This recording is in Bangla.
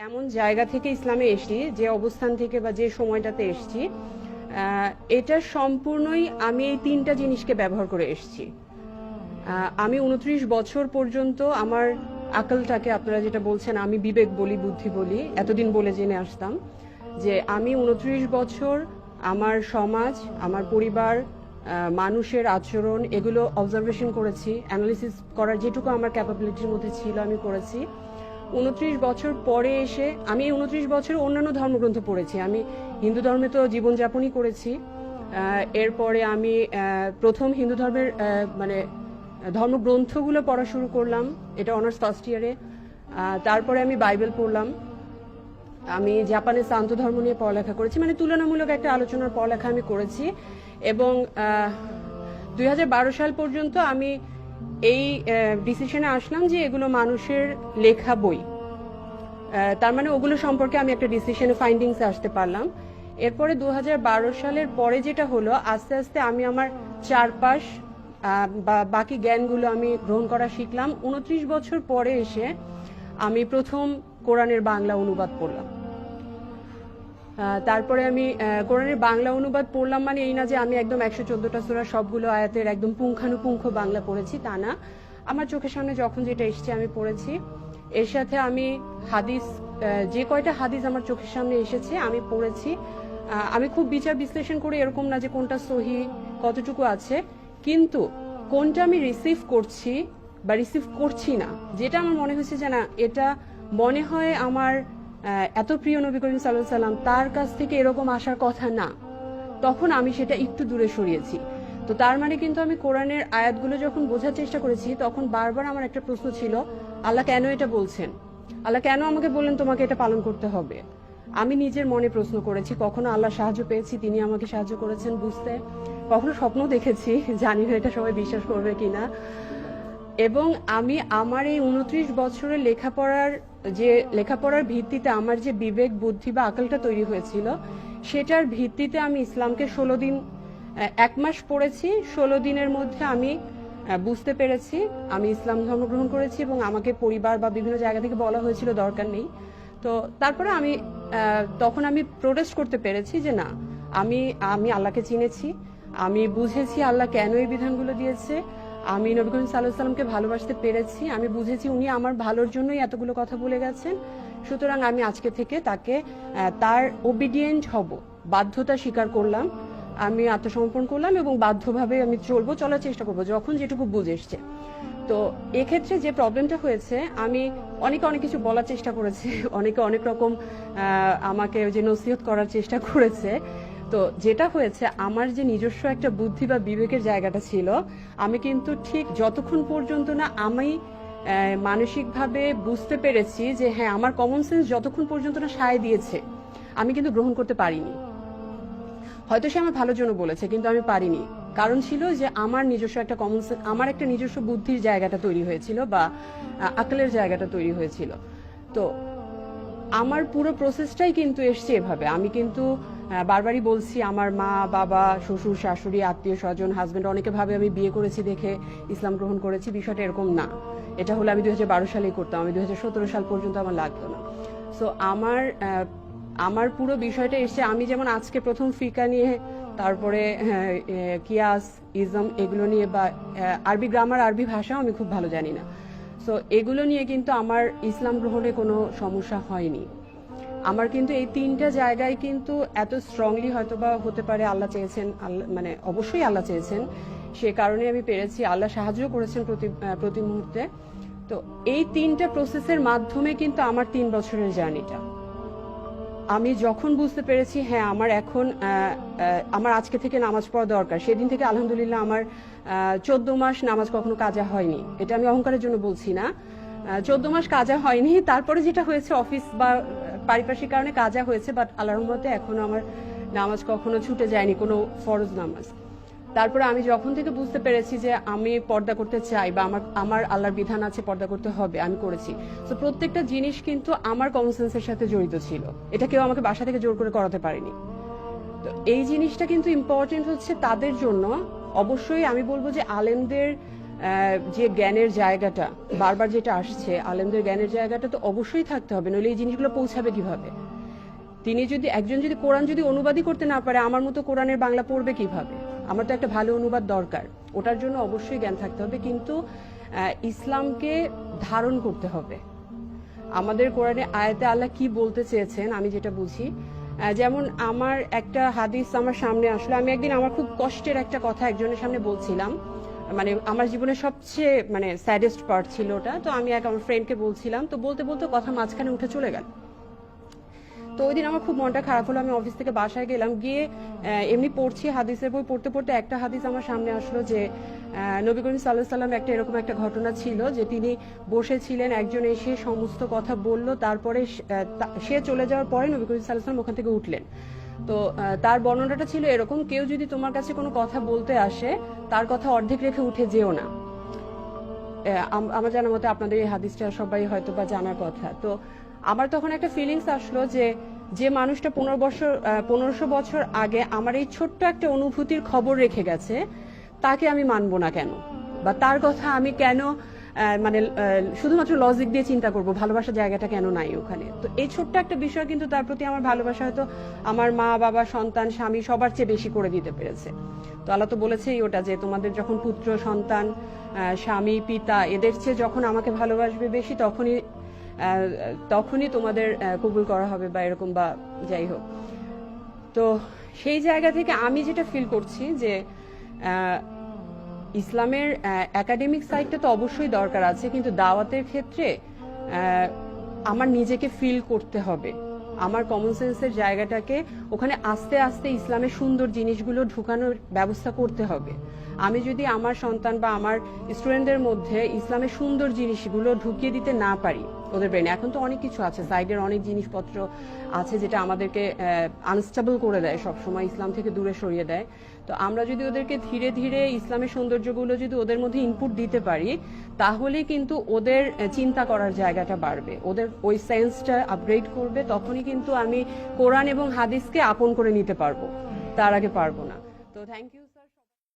এমন জায়গা থেকে ইসলামে এসেছি, যে অবস্থান থেকে বা যে সময়টাতে এসেছি, এটা সম্পূর্ণই আমি এই তিনটা জিনিসকে ব্যবহার করে এসেছি। আমি 29 বছর পর্যন্ত আমার আকলটাকে, আপনারা যেটা বলছেন আমি বিবেক বলি, বুদ্ধি বলি, এতদিন বলে জেনে আসতাম যে আমি 29 বছর আমার সমাজ, আমার পরিবার, মানুষের আচরণ, এগুলো অবজারভেশন করেছি, অ্যানালিসিস করার যেটুকু আমার ক্যাপাবিলিটির মধ্যে ছিল আমি করেছি। 29 বছর পরে এসে আমি এই 29 বছর অন্যান্য ধর্মগ্রন্থ পড়েছি। আমি হিন্দু ধর্মে তো জীবনযাপনই করেছি। এরপরে আমি প্রথম হিন্দু ধর্মের মানে ধর্মগ্রন্থগুলো পড়া শুরু করলাম, এটা অনার্স ফার্স্ট ইয়ারে। তারপরে আমি বাইবেল পড়লাম। আমি জাপানের শান্ত ধর্ম নিয়ে পড়ালেখা করেছি, মানে তুলনামূলক একটা আলোচনার পড়ালেখা আমি করেছি। এবং 2012 সাল পর্যন্ত আমি এই ডিসিশনে আসলাম যে এগুলো মানুষের লেখা বই, তার মানে ওগুলো সম্পর্কে আমি একটা ডিসিশনে ফাইন্ডিংসে আসতে পারলাম। এরপরে 2012 সালের পরে যেটা হলো, আস্তে আস্তে আমি আমার চারপাশ বা বাকি জ্ঞানগুলো আমি গ্রহণ করা শিখলাম। 29 বছর পরে এসে আমি প্রথম কোরআনের বাংলা অনুবাদ পড়লাম। তারপরে আমি কোরআনের বাংলা অনুবাদ পড়লাম, মানে এই না যে আমি একদম 114টা সূরা সবগুলো আয়াতের একদম পুঙ্খানুপুঙ্খ বাংলা পড়েছি, তা না। আমার চোখের সামনে যখন যেটা এসছে আমি পড়েছি। এর সাথে আমি হাদিস, যে কয়টা হাদিস আমার চোখের সামনে এসেছে আমি পড়েছি। আমি খুব বিচার বিশ্লেষণ করি, এরকম না যে কোনটা সহি, কতটুকু আছে, কিন্তু কোনটা আমি রিসিভ করছি বা রিসিভ করছি না, যেটা আমার মনে হয়েছে যে না, এটা মনে হয় আমার এত প্রিয় নবী করিম সাল্লাল্লাহু আলাইহি সাল্লাম, তার কাছ থেকে এরকম আসার কথা না, তখন আমি সেটা একটু দূরে সরিয়েছি। তো তার মানে কিন্তু আমি কোরআনের আয়াতগুলো যখন বোঝার চেষ্টা করেছি, তখন বারবার আমার একটা প্রশ্ন ছিল, আল্লাহ কেন এটা বলছেন? আল্লাহ কেন আমাকে বললেন তোমাকে এটা পালন করতে হবে? আমি নিজের মনে প্রশ্ন করেছি। কখনো আল্লাহ সাহায্য পেয়েছি, তিনি আমাকে সাহায্য করেছেন বুঝতে। কখনো স্বপ্ন দেখেছি, জানি না এটা সবাই বিশ্বাস করবে কিনা। এবং আমি আমার এই 29 বছরের লেখাপড়ার ভিত্তিতে আমার যে বিবেক, বুদ্ধি বা আকলটা তৈরি হয়েছিল, সেটার ভিত্তিতে আমি ইসলামকে 16 দিন, 1 মাস পড়েছি। 16 দিনের মধ্যে আমি বুঝতে পেরেছি, আমি ইসলাম ধর্ম গ্রহণ করেছি। এবং আমাকে পরিবার বা বিভিন্ন জায়গা থেকে বলা হয়েছিল দরকার নেই। তো তারপরে আমি তখন আমি প্রোটেস্ট করতে পেরেছি যে না, আমি আল্লাহকে চিনেছি, আমি বুঝেছি আল্লাহ কেন এই বিধানগুলো দিয়েছে, আমি নবী করিম সাল্লাল্লাহু আলাইহি সাল্লামকে ভালোবাসতে পেরেছি, আমি বুঝেছি উনি আমার ভালোর জন্যই এতগুলো কথা বলে গেছেন। সুতরাং আমি আজকে থেকে তাকে তার ওবিডিয়েন্ট হব, বাধ্যতা স্বীকার করলাম, আমি আত্মসমর্পণ করলাম এবং বাধ্যভাবে আমি চলার চেষ্টা করবো যখন যেটুকু বুঝে এসছে। তো এক্ষেত্রে যে প্রবলেমটা হয়েছে, আমি অনেক কিছু বলার চেষ্টা করেছি, অনেকে অনেক রকম আমাকে যে নসিহত করার চেষ্টা করেছে। তো যেটা হয়েছে, আমার যে নিজস্ব একটা বুদ্ধি বা বিবেকের জায়গাটা ছিল, আমি কিন্তু ঠিক যতক্ষণ পর্যন্ত না আমি মানসিকভাবে বুঝতে পেরেছি যে হ্যাঁ, আমার কমন সেন্স যতক্ষণ পর্যন্ত না সায় দিয়েছে, আমি কিন্তু গ্রহণ করতে পারিনি। হয়তো সে আমার ভালোর জন্য বলেছে, কিন্তু আমি পারিনি। কারণ ছিল যে আমার নিজস্ব একটা কমন সেন্স, আমার একটা নিজস্ব বুদ্ধির জায়গাটা তৈরি হয়েছিল বা আকলের জায়গাটা তৈরি হয়েছিল। তো আমার পুরো প্রসেসটাই কিন্তু এসছে এভাবে। আমি কিন্তু বারবারই বলছি, আমার মা, বাবা, শ্বশুর, শাশুড়ি, আত্মীয় স্বজন, হাজবেন্ড, অনেকে ভাবে আমি বিয়ে করেছি দেখে ইসলাম গ্রহণ করেছি। বিষয়টা এরকম না। এটা হলে আমি 2012 সালেই করতাম, আমি 2017 সাল পর্যন্ত আমার লাগতো না। সো আমার পুরো বিষয়টা এসছে, আমি যেমন আজকে প্রথম ফিকা নিয়ে, তারপরে কিয়াস, ইজম, এগুলো নিয়ে, বা আরবি গ্রামার, আরবি ভাষাও আমি খুব ভালো জানি না। সো এগুলো নিয়ে কিন্তু আমার ইসলাম গ্রহণে কোনো সমস্যা হয়নি। আমার কিন্তু এই তিনটা জায়গায় কিন্তু এত স্ট্রংলি হয়তো বা হতে পারে আল্লাহ চেয়েছেন, আল্লাহ মানে অবশ্যই আল্লাহ চেয়েছেন, সে কারণে আমি পেরেছি। আল্লাহ সাহায্য করেছেন প্রতি মুহূর্তে। তো এই তিনটা প্রসেসের মাধ্যমে কিন্তু আমার 3 বছরের জার্নিটা, আমি যখন বুঝতে পেরেছি হ্যাঁ, আমার এখন আমার আজকে থেকে নামাজ পড়া দরকার, সেদিন থেকে আলহামদুলিল্লাহ আমার 14 মাস নামাজ কখনো কাজা হয়নি। এটা আমি অহংকারের জন্য বলছি না, 14 মাস কাজা হয়নি। তারপরে যেটা হয়েছে, অফিস বা পারিপার্শ্বিক কারণে কাজা হয়েছে, বাট আল্লাহর রহমতে এখনো আমার নামাজ কখনো ছুটে যায়নি, কোনো ফরজ নামাজ। তারপরে আমি যখন থেকে বুঝতে পেরেছি যে আমি পর্দা করতে চাই বা আমার আল্লাহর বিধান আছে, পর্দা করতে হবে, আমি করেছি। তো প্রত্যেকটা জিনিস কিন্তু আমার কমন সেন্সের সাথে জড়িত ছিল, এটা কেউ আমাকে বাসা থেকে জোর করে করাতে পারেনি। তো এই জিনিসটা কিন্তু ইম্পর্টেন্ট হচ্ছে তাদের জন্য। অবশ্যই আমি বলবো যে আলেমদের যে জ্ঞানের জায়গাটা বারবার যেটা আসছে, আলেমদের জ্ঞানের জায়গাটা তো অবশ্যই থাকতে হবে, নইলে এই জিনিসগুলো পৌঁছাবে কিভাবে? তিনি যদি একজন যদি কোরআন যদি অনুবাদই করতে না পারে, আমার মতো কোরআনের বাংলা পড়বে কিভাবে? আমার তো একটা ভালো অনুবাদ দরকার, ওটার জন্য অবশ্যই জ্ঞান থাকতে হবে। কিন্তু ইসলামকে ধারণ করতে হবে। আমাদের কোরআনে আয়াতে আল্লাহ কি বলতে চেয়েছেন আমি যেটা বুঝি, যেমন আমার একটা হাদিস আমার সামনে আসলো, আমি একদিন আমার খুব কষ্টের একটা কথা একজনের সামনে বলছিলাম, মানে আমার জীবনের সবচেয়ে মানে স্যাডেস্ট পার্ট ছিল ওটা। তো আমি আমার ফ্রেন্ডকে বলছিলাম, তো বলতে বলতে কথা মাঝখানে উঠে চলে গেল। তো ওই দিন আমার খুব মনটা খারাপ হলো। আমি অফিস থেকে বাসায় গেলাম, গিয়ে এমনি পড়ছি হাদিসের বই, পড়তে পড়তে একটা হাদিস আমার সামনে আসলো যে নবী করিম সাল্লাল্লাহু আলাইহি সাল্লাম একটা এরকম একটা ঘটনা ছিল যে তিনি বসেছিলেন, একজন এসে সমস্ত কথা বলল, তারপরে সে চলে যাওয়ার পরে নবী করিম সাল্লাল্লাহু আলাইহি সাল্লাম ওখান থেকে উঠলেন। তো তার বর্ণনাটা ছিল এরকম, কেউ যদি তোমার কাছে কোনো কথা বলতে আসে তার কথা অর্ধেক রেখে উঠে যেও না। আমার জানার মতে আপনাদের এই হাদিসটা সবাই হয়তো বা জানার কথা। তো আমার তখন একটা ফিলিংস আসলো যে যে মানুষটা 1500 বছর আগে আমার এই ছোট্ট একটা অনুভূতির খবর রেখে গেছে, তাকে আমি মানবো না কেন? বা তার কথা আমি কেন মানে শুধুমাত্র লজিক দিয়ে চিন্তা করব, ভালোবাসার জায়গাটা কেন নাই ওখানে? তো এই ছোট্ট একটা বিষয় কিন্তু তার প্রতি আমার ভালোবাসা হয়তো আমার মা বাবা সন্তান স্বামী সবার চেয়ে বেশি করে দিতে পেরেছে। তো আল্লাহ তো বলেছেই ওটা যে তোমাদের যখন পুত্র সন্তান স্বামী পিতা এদের চেয়ে যখন আমাকে ভালোবাসবে বেশি, তখনই তোমাদের কবুল করা হবে বা এরকম বা যাই হোক। তো সেই জায়গা থেকে আমি যেটা ফিল করছি যে ইসলামের একাডেমিক সাইডটা তো অবশ্যই দরকার আছে, কিন্তু দাওয়াতের ক্ষেত্রে আমার নিজেকে ফিল করতে হবে, আমার কমন সেন্সের জায়গাটাকে ওখানে আস্তে আস্তে ইসলামের সুন্দর জিনিসগুলো ঢুকানোর ব্যবস্থা করতে হবে। আমি যদি আমার সন্তান বা আমার স্টুডেন্টদের মধ্যে ইসলামের সুন্দর জিনিসগুলো ঢুকিয়ে দিতে না পারি ওদের ব্রেনে, এখন তো অনেক কিছু আছে, সাইডের অনেক জিনিসপত্র আছে যেটা আমাদেরকে আনস্টেবল করে দেয়, সবসময় ইসলাম থেকে দূরে সরিয়ে দেয়। তো আমরা যদি ওদেরকে ধীরে ধীরে ইসলামের সৌন্দর্যগুলো যদি ওদের মধ্যে ইনপুট দিতে পারি, তাহলে কিন্তু ওদের চিন্তা করার জায়গাটা বাড়বে, ওদের ওই সেন্সটা আপগ্রেড করবে, তখনই কিন্তু আমি কোরআন এবং হাদিসকে আপন করে নিতে পারবো, তার আগে পারবো না। তো থ্যাংক ইউ।